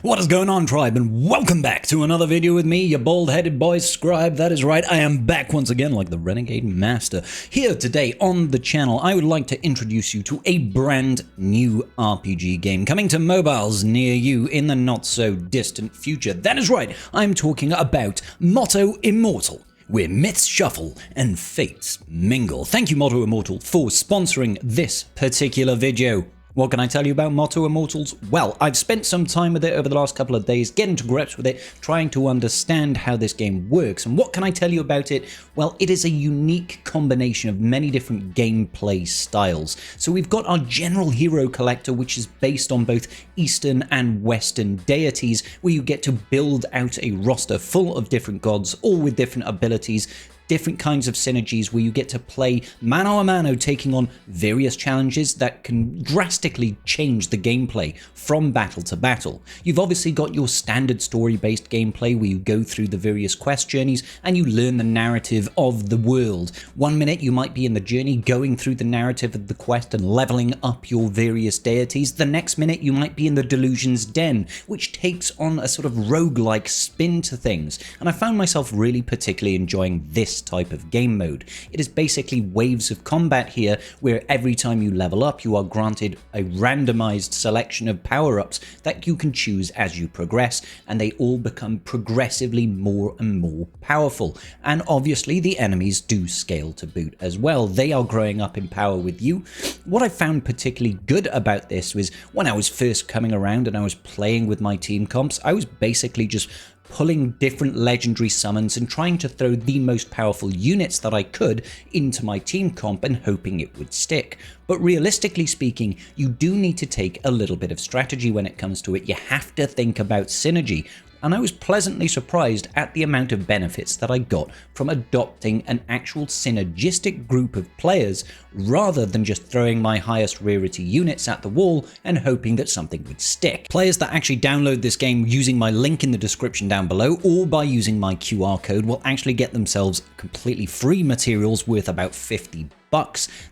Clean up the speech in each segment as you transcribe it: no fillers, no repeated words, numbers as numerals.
What is going on, tribe, and welcome back to another video with me, your bald-headed boy Scribe. That is right, I am back once again like the Renegade Master. Here today on the channel, I would like to introduce you to a brand new RPG game coming to mobiles near you in the not-so-distant future. That is right, I'm talking about Motto Immortal, where myths shuffle and fates mingle. Thank you, Motto Immortal, for sponsoring this particular video. What can I tell you about Motto Immortals? Well, I've spent some time with it over the last couple of days, getting to grips with it, trying to understand how this game works. And what can I tell you about it? Well, it is a unique combination of many different gameplay styles. So we've got our general hero collector, which is based on both Eastern and Western deities, where you get to build out a roster full of different gods, all with different abilities, different kinds of synergies where you get to play mano a mano, taking on various challenges that can drastically change the gameplay from battle to battle. You've obviously got your standard story-based gameplay where you go through the various quest journeys and you learn the narrative of the world. One minute you might be in the journey going through the narrative of the quest and leveling up your various deities. The next minute you might be in the Delusion's Den, which takes on a sort of roguelike spin to things. And I found myself really particularly enjoying this type of game mode. It is basically waves of combat here, where every time you level up you are granted a randomized selection of power-ups that you can choose as you progress, and they all become progressively more and more powerful. And obviously the enemies do scale to boot as well. They are growing up in power with you. What I found particularly good about this was when I was first coming around and I was playing with my team comps, I was basically just pulling different legendary summons and trying to throw the most powerful units that I could into my team comp and hoping it would stick. But realistically speaking, you do need to take a little bit of strategy when it comes to it. You have to think about synergy. And I was pleasantly surprised at the amount of benefits that I got from adopting an actual synergistic group of players rather than just throwing my highest rarity units at the wall and hoping that something would stick. Players that actually download this game using my link in the description down below or by using my QR code will actually get themselves completely free materials worth about $50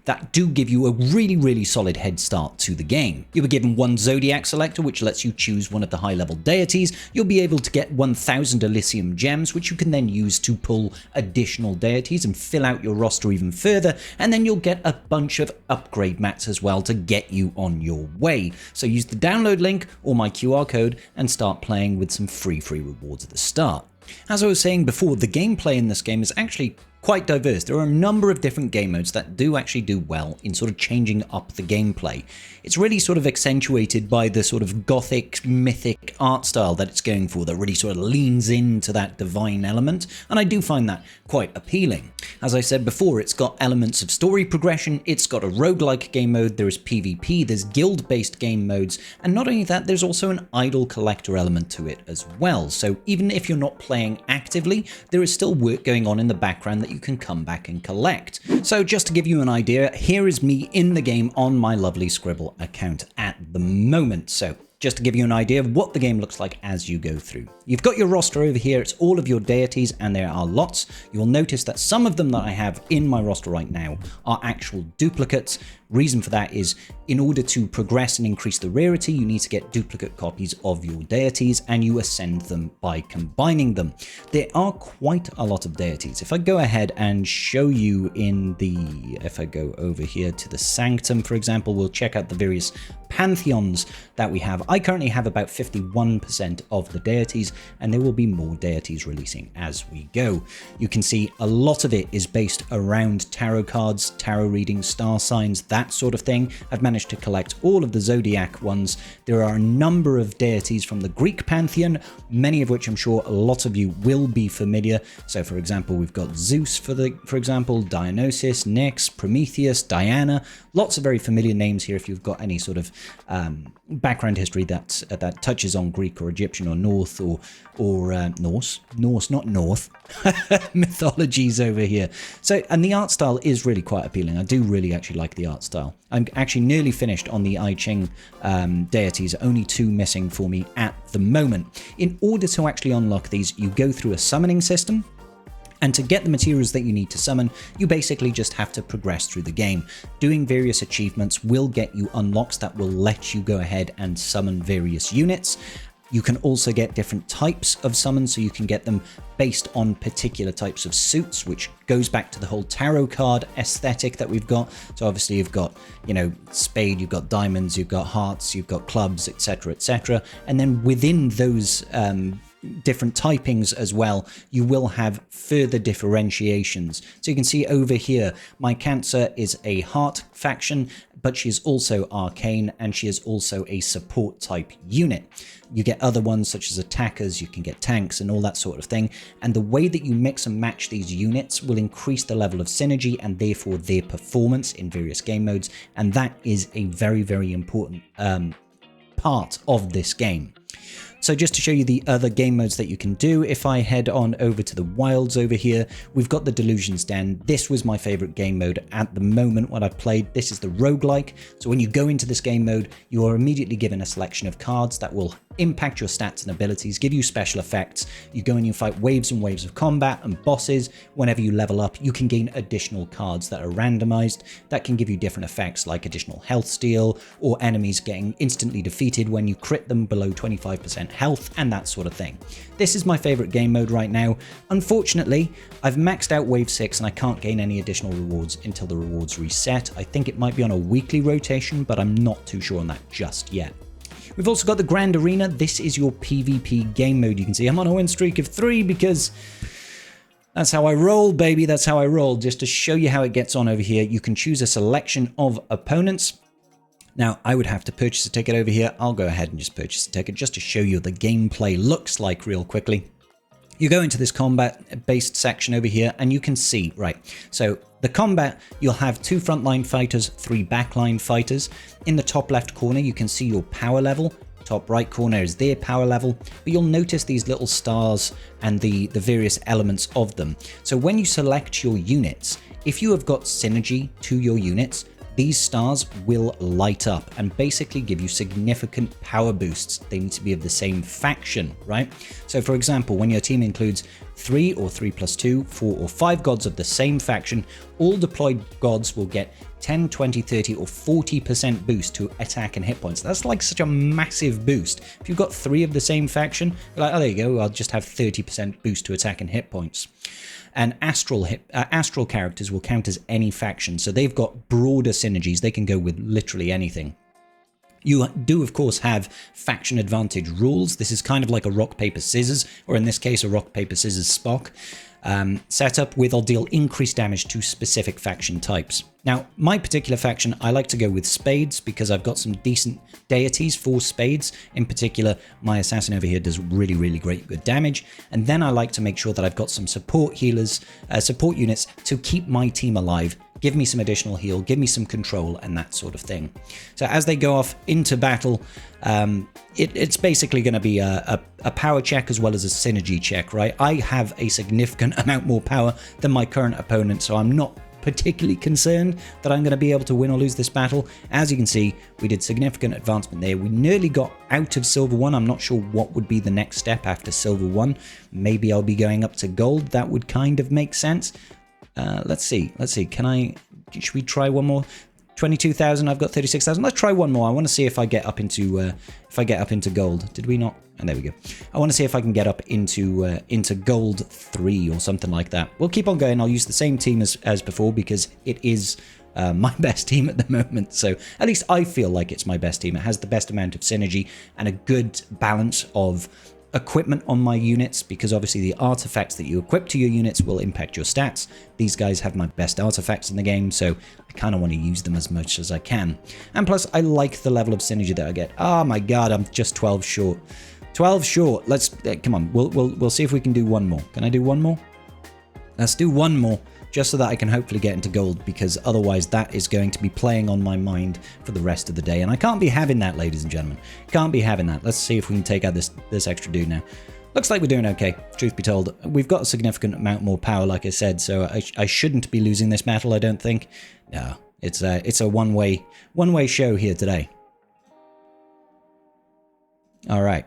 that do give you a really solid head start to the game. You'll be given one Zodiac Selector, which lets you choose one of the high-level deities. You'll be able to get 1,000 Elysian Gems, which you can then use to pull additional deities and fill out your roster even further, and then you'll get a bunch of upgrade mats as well to get you on your way. So use the download link or my QR code and start playing with some free rewards at the start. As I was saying before, the gameplay in this game is actually quite diverse. There are a number of different game modes that do actually do well in sort of changing up the gameplay. It's really sort of accentuated by the sort of gothic, mythic art style that it's going for, that really sort of leans into that divine element, and I do find that quite appealing. As I said before, it's got elements of story progression, it's got a roguelike game mode, there is PvP, there's guild-based game modes, and not only that, there's also an idol collector element to it as well. So even if you're not playing actively, there is still work going on in the background that you can come back and collect. So just to give you an idea, here is me in the game on my lovely Scribble account at the moment. So just to give you an idea of what the game looks like as you go through. You've got your roster over here, it's all of your deities, and there are lots. You'll notice that some of them that I have in my roster right now are actual duplicates. Reason for that is, in order to progress and increase the rarity, you need to get duplicate copies of your deities, and you ascend them by combining them. There are quite a lot of deities. If I go ahead and show you if I go over here to the Sanctum, for example, we'll check out the various pantheons that we have. I currently have about 51% of the deities, and there will be more deities releasing as we go. You can see a lot of it is based around tarot cards, tarot readings, star signs, that sort of thing. I've managed to collect all of the Zodiac ones. There are a number of deities from the Greek pantheon, many of which I'm sure a lot of you will be familiar. So for example, we've got Zeus for example, Dionysus, Nyx, Prometheus, Diana, lots of very familiar names here if you've got any sort of background history that touches on Greek or Egyptian or Norse not North mythologies over here. So, and the art style is really quite appealing. I do really actually like the art style. I'm actually nearly finished on the I Ching deities, only 2 missing for me at the moment. In order to actually unlock these, you go through a summoning system. And to get the materials that you need to summon, you basically just have to progress through the game. Doing various achievements will get you unlocks that will let you go ahead and summon various units. You can also get different types of summons, so you can get them based on particular types of suits, which goes back to the whole tarot card aesthetic that we've got. So obviously you've got, you know, spade, you've got diamonds, you've got hearts, you've got clubs, etc., etc. And then within those different typings as well, you will have further differentiations. So you can see over here, my Cancer is a heart faction, but she is also arcane, and she is also a support type unit. You get other ones such as attackers, you can get tanks and all that sort of thing. And the way that you mix and match these units will increase the level of synergy and therefore their performance in various game modes. And that is a very, very important part of this game. So just to show you the other game modes that you can do, if I head on over to the wilds over here, we've got the Delusion's Den. This was my favorite game mode at the moment when I've played. This is the roguelike. So when you go into this game mode, you are immediately given a selection of cards that will impact your stats and abilities, give you special effects. You go and you fight waves and waves of combat and bosses. Whenever you level up, you can gain additional cards that are randomized that can give you different effects, like additional health steal, or enemies getting instantly defeated when you crit them below 25% health, and that sort of thing. This is my favorite game mode right now. Unfortunately, I've maxed out wave 6 and I can't gain any additional rewards until the rewards reset. I think it might be on a weekly rotation, but I'm not too sure on that just yet. We've also got the Grand Arena. This is your PvP game mode. You can see I'm on a win streak of 3 because that's how I roll, baby. That's how I roll. Just to show you how it gets on over here, you can choose a selection of opponents. Now, I would have to purchase a ticket over here. I'll go ahead and just purchase a ticket just to show you what the gameplay looks like real quickly. You go into this combat-based section over here, and you can see, right, so the combat, you'll have 2 frontline fighters, 3 backline fighters. In the top left corner, you can see your power level. Top right corner is their power level, but you'll notice these little stars and the various elements of them. So when you select your units, if you have got synergy to your units, these stars will light up and basically give you significant power boosts. They need to be of the same faction, right? So for example, when your team includes 3 or 3 plus 2, 4 or 5 gods of the same faction, all deployed gods will get 10, 20, 30 or 40% boost to attack and hit points. That's like such a massive boost. If you've got 3 of the same faction, you're like, oh, there you go, I'll just have 30% boost to attack and hit points. And astral characters will count as any faction, so they've got broader synergies. They can go with literally anything. You do, of course, have faction advantage rules. This is kind of like a rock, paper, scissors, or in this case, a rock, paper, scissors Spock setup with I'll deal increased damage to specific faction types. Now, my particular faction, I like to go with spades because I've got some decent deities for spades. In particular, my assassin over here does really, really good damage. And then I like to make sure that I've got some support healers, support units to keep my team alive, give me some additional heal, give me some control, and that sort of thing. So as they go off into battle, it's basically going to be a power check as well as a synergy check, right? I have a significant amount more power than my current opponent, so I'm not particularly concerned that I'm going to be able to win or lose this battle. As you can see, we did significant advancement there. We nearly got out of Silver 1. I'm not sure what would be the next step after Silver 1. Maybe I'll be going up to Gold. That would kind of make sense. Let's see. Should we try one more? 22,000. I've got 36,000. Let's try one more. I want to see if I get up into Gold. Did we not? And there we go. I want to see if I can get up into Gold 3 or something like that. We'll keep on going. I'll use the same team as before because it is my best team at the moment. So at least I feel like it's my best team. It has the best amount of synergy and a good balance of equipment on my units, because obviously the artifacts that you equip to your units will impact your stats. These guys have my best artifacts in the game, so I kind of want to use them as much as I can. And plus, I like the level of synergy that I get. Oh my god, I'm just 12 short. 12 short. Let's come on. We'll see if we can do one more. Can I do one more? Let's do one more, just so that I can hopefully get into Gold, because otherwise that is going to be playing on my mind for the rest of the day. And I can't be having that, ladies and gentlemen. Can't be having that. Let's see if we can take out this extra dude now. Looks like we're doing okay, truth be told. We've got a significant amount more power, like I said, so I shouldn't be losing this battle, I don't think. No, it's a one-way show here today. All right.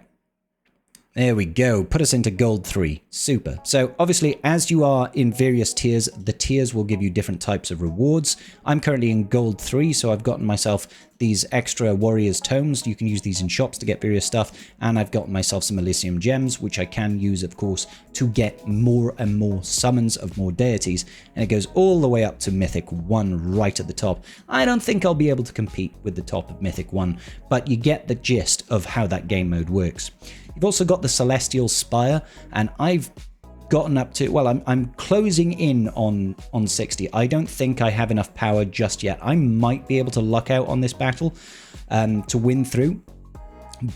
There we go. Put us into gold 3. Super. So obviously, as you are in various tiers, the tiers will give you different types of rewards. I'm currently in gold 3, so I've gotten myself these extra warriors tomes. You can use these in shops to get various stuff. And I've gotten myself some Elysian Gems, which I can use, of course, to get more and more summons of more deities. And it goes all the way up to Mythic 1 right at the top. I don't think I'll be able to compete with the top of Mythic 1, but you get the gist of how that game mode works. You've also got the Celestial Spire, and I've gotten up to, well, I'm closing in on 60. I don't think I have enough power just yet. I might be able to luck out on this battle to win through,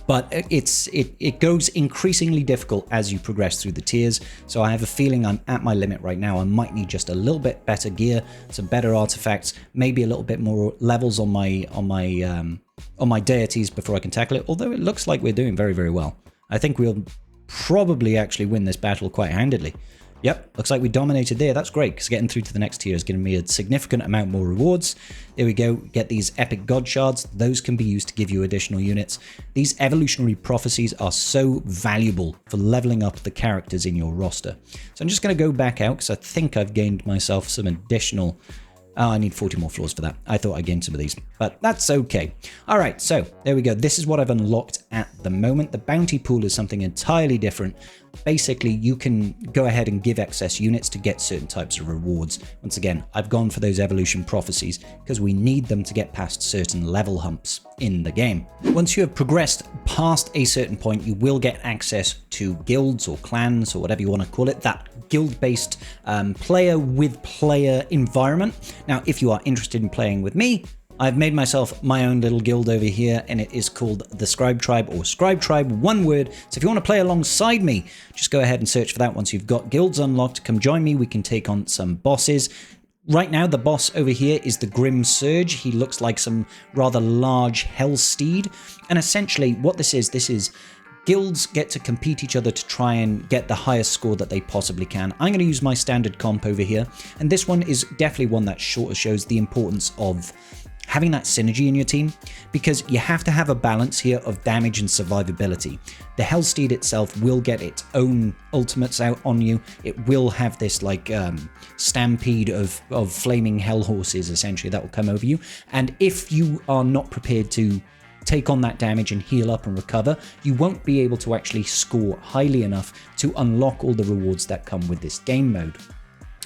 but it goes increasingly difficult as you progress through the tiers. So I have a feeling I'm at my limit right now. I might need just a little bit better gear, some better artifacts, maybe a little bit more levels on my deities before I can tackle it. Although it looks like we're doing very, very well. I think we'll probably actually win this battle quite handedly. Yep, looks like we dominated there. That's great, because getting through to the next tier is giving me a significant amount more rewards. There we go. Get these epic god shards. Those can be used to give you additional units. These evolutionary prophecies are so valuable for leveling up the characters in your roster. So I'm just going to go back out, because I think I've gained myself some additional... Oh, I need 40 more floors for that. I thought I gained some of these, but that's okay. All right, so there we go. This is what I've unlocked at the moment. The bounty pool is something entirely different. Basically, you can go ahead and give excess units to get certain types of rewards. Once again, I've gone for those evolution prophecies because we need them to get past certain level humps in the game. Once you have progressed past a certain point, you will get access to guilds or clans or whatever you want to call it, that guild-based player with player environment. Now, if you are interested in playing with me, I've made myself my own little guild over here, and it is called the Scribe Tribe, or Scribe Tribe, one word. So if you want to play alongside me, just go ahead and search for that. Once you've got guilds unlocked, come join me. We can take on some bosses. Right now, the boss over here is the Grim Surge. He looks like some rather large hell steed. And essentially, what this is guilds get to compete each other to try and get the highest score that they possibly can. I'm going to use my standard comp over here. And this one is definitely one that sort of shows the importance of having that synergy in your team, because you have to have a balance here of damage and survivability. The Hellsteed itself will get its own ultimates out on you. It will have this like stampede of flaming hell horses, essentially, that will come over you. And if you are not prepared to take on that damage and heal up and recover, you won't be able to actually score highly enough to unlock all the rewards that come with this game mode.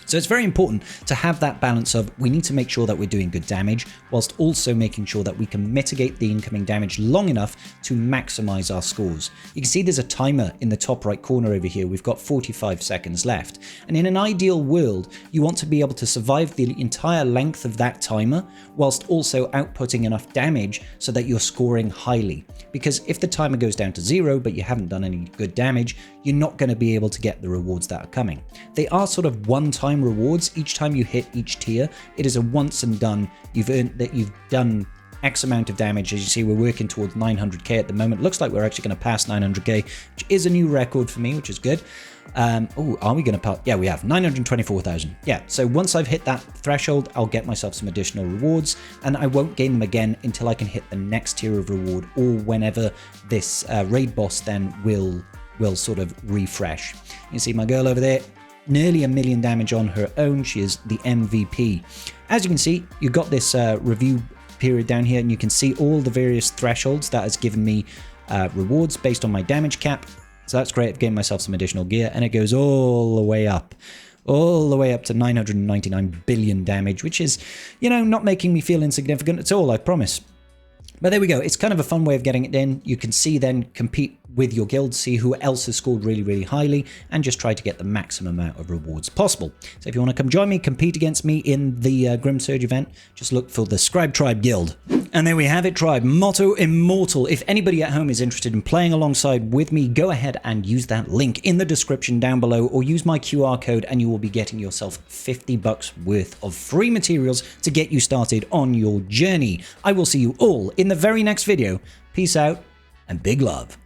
So it's very important to have that balance of, we need to make sure that we're doing good damage, whilst also making sure that we can mitigate the incoming damage long enough to maximize our scores. You can see there's a timer in the top right corner over here. We've got 45 seconds left. And in an ideal world, you want to be able to survive the entire length of that timer, whilst also outputting enough damage so that you're scoring highly. Because if the timer goes down to 0, but you haven't done any good damage, you're not going to be able to get the rewards that are coming. They are sort of one-time rewards. Each time you hit each tier, it is a once and done. You've earned that, you've done X amount of damage. As you see, we're working towards 900k at the moment. Looks like we're actually going to pass 900k, which is a new record for me, which is good. Oh, are we going to pass? Yeah, we have 924,000. Yeah, so once I've hit that threshold, I'll get myself some additional rewards, and I won't gain them again until I can hit the next tier of reward, or whenever this raid boss then will sort of refresh. You can see my girl over there, nearly 1 million damage on her own. She is the MVP. As you can see, you've got this review period down here, and you can see all the various thresholds that has given me rewards based on my damage cap. So that's great. I've gained myself some additional gear, and it goes all the way up to 999 billion damage, which is, you know, not making me feel insignificant at all, I promise. But there we go. It's kind of a fun way of getting it in. You can see then, compete with your guild, see who else has scored really, really highly, and just try to get the maximum amount of rewards possible. So if you want to come join me, compete against me in the Grim Surge event, just look for the Scribe Tribe Guild. And there we have it, Tribe. Motto Immortal. If anybody at home is interested in playing alongside with me, go ahead and use that link in the description down below, or use my QR code, and you will be getting yourself $50 worth of free materials to get you started on your journey. I will see you all in the very next video. Peace out and big love.